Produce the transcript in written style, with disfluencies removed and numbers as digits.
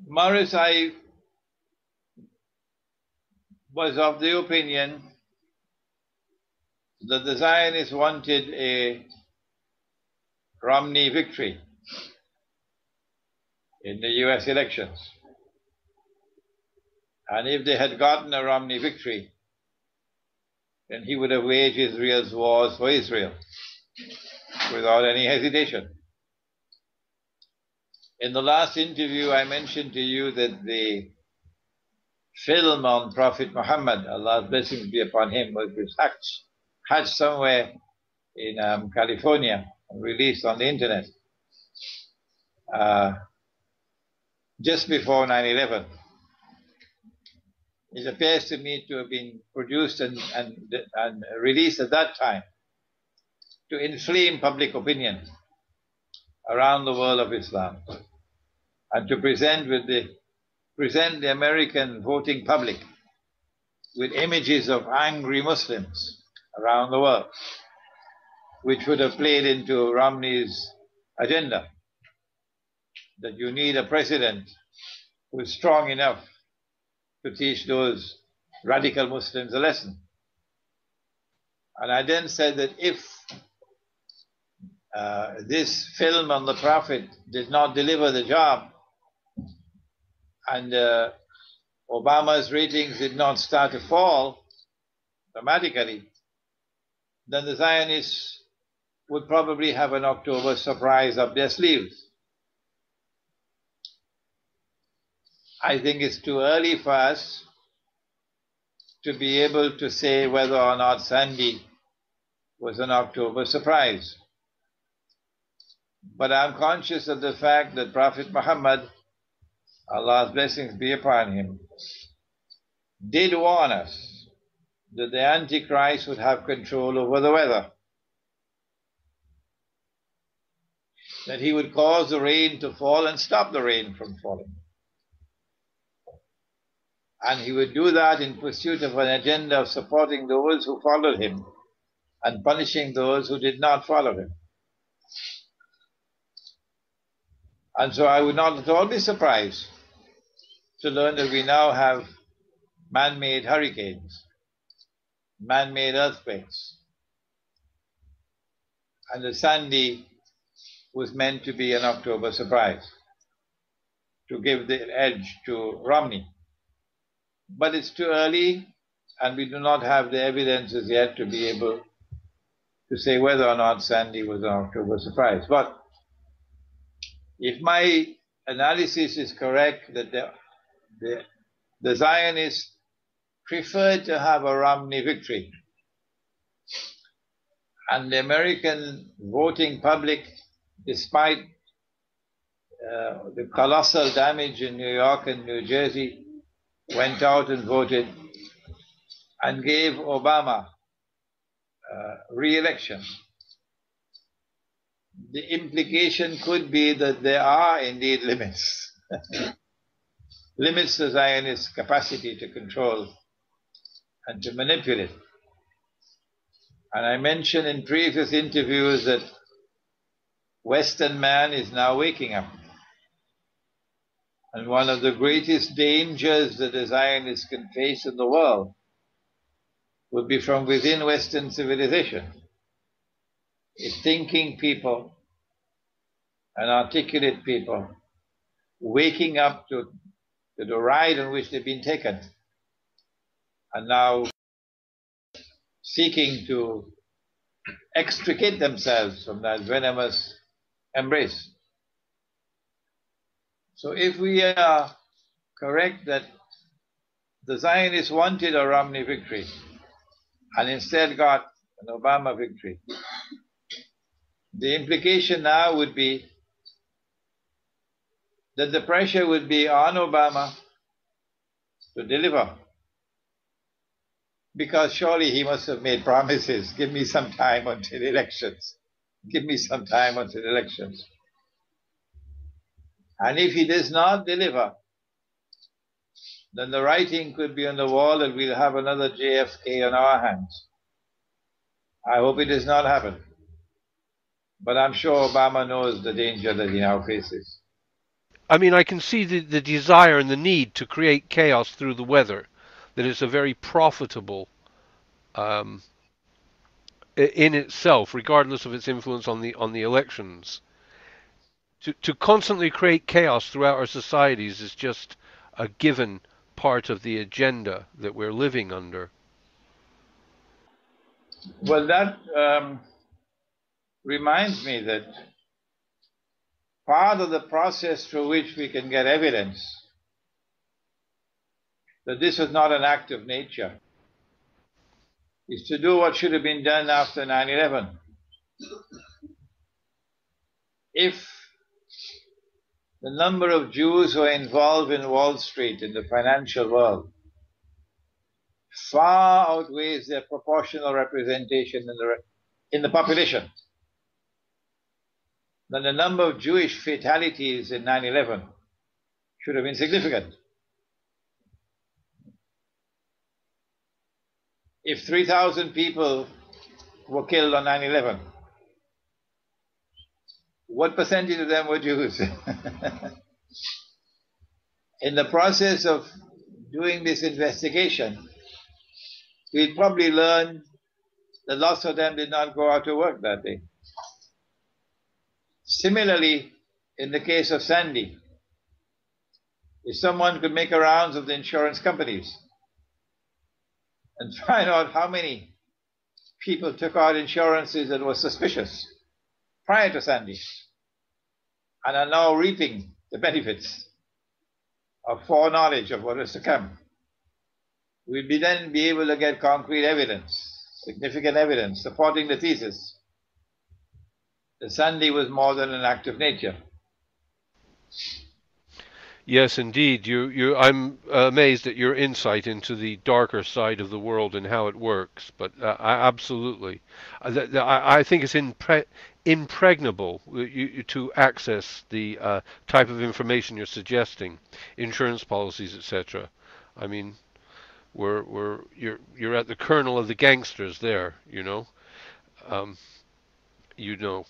Morris, I was of the opinion that the Zionists wanted a Romney victory in the US elections. And if they had gotten a Romney victory, then he would have waged Israel's wars for Israel without any hesitation. In the last interview, I mentioned to you that the film on Prophet Muhammad, Allah's blessings be upon him, was hatched somewhere in California and released on the internet just before 9/11. It appears to me to have been produced and released at that time to inflame public opinion around the world of Islam and to present the American voting public with images of angry Muslims around the world, which would have played into Romney's agenda, that you need a president who is strong enough to teach those radical Muslims a lesson. And I then said that if this film on the Prophet did not deliver the job and Obama's ratings did not start to fall dramatically, then the Zionists would probably have an October surprise up their sleeves. I think it's too early for us to be able to say whether or not Sandy was an October surprise. But I'm conscious of the fact that Prophet Muhammad, Allah's blessings be upon him, did warn us that the Antichrist would have control over the weather, that he would cause the rain to fall and stop the rain from falling. And he would do that in pursuit of an agenda of supporting those who followed him and punishing those who did not follow him. And so I would not at all be surprised to learn that we now have man-made hurricanes, man-made earthquakes, and the Sandy was meant to be an October surprise, to give the edge to Romney. But it's too early, and we do not have the evidences yet to be able to say whether or not Sandy was an October surprise. But if my analysis is correct, that the Zionists preferred to have a Romney victory, and the American voting public, despite the colossal damage in New York and New Jersey, went out and voted and gave Obama re-election. The implication could be that there are indeed limits, limits to Zionist capacity to control and to manipulate. And I mentioned in previous interviews that Western man is now waking up. And one of the greatest dangers that the Zionists can face in the world would be from within Western civilization. It's thinking people and articulate people waking up to the ride on which they've been taken and now seeking to extricate themselves from that venomous embrace. So if we are correct that the Zionists wanted a Romney victory and instead got an Obama victory, the implication now would be that the pressure would be on Obama to deliver, because surely he must have made promises. Give me some time until elections. Give me some time until elections. And if he does not deliver, then the writing could be on the wall that we'll have another JFK on our hands. I hope it does not happen. But I'm sure Obama knows the danger that he now faces. I mean, I can see the desire and the need to create chaos through the weather. That it's a very profitable um, in itself, regardless of its influence on the elections. To constantly create chaos throughout our societies is just a given part of the agenda that we're living under. Well, that reminds me that part of the process through which we can get evidence that this was not an act of nature is to do what should have been done after 9/11. If the number of Jews who are involved in Wall Street in the financial world far outweighs their proportional representation in the population, then the number of Jewish fatalities in 9/11 should have been significant. If 3,000 people were killed on 9/11, what percentage of them were Jews? In the process of doing this investigation, we'd probably learn that lots of them did not go out to work that day. Similarly, in the case of Sandy, if someone could make a rounds of the insurance companies and find out how many people took out insurances that were suspicious prior to Sandy and are now reaping the benefits of foreknowledge of what is to come, we'll then be able to get concrete evidence, significant evidence, supporting the thesis that Sandy was more than an act of nature. Yes, indeed. I'm amazed at your insight into the darker side of the world and how it works. But absolutely, I think it's impregnable to access the type of information you're suggesting, insurance policies, etc. I mean, you're at the kernel of the gangsters there. Um, you know.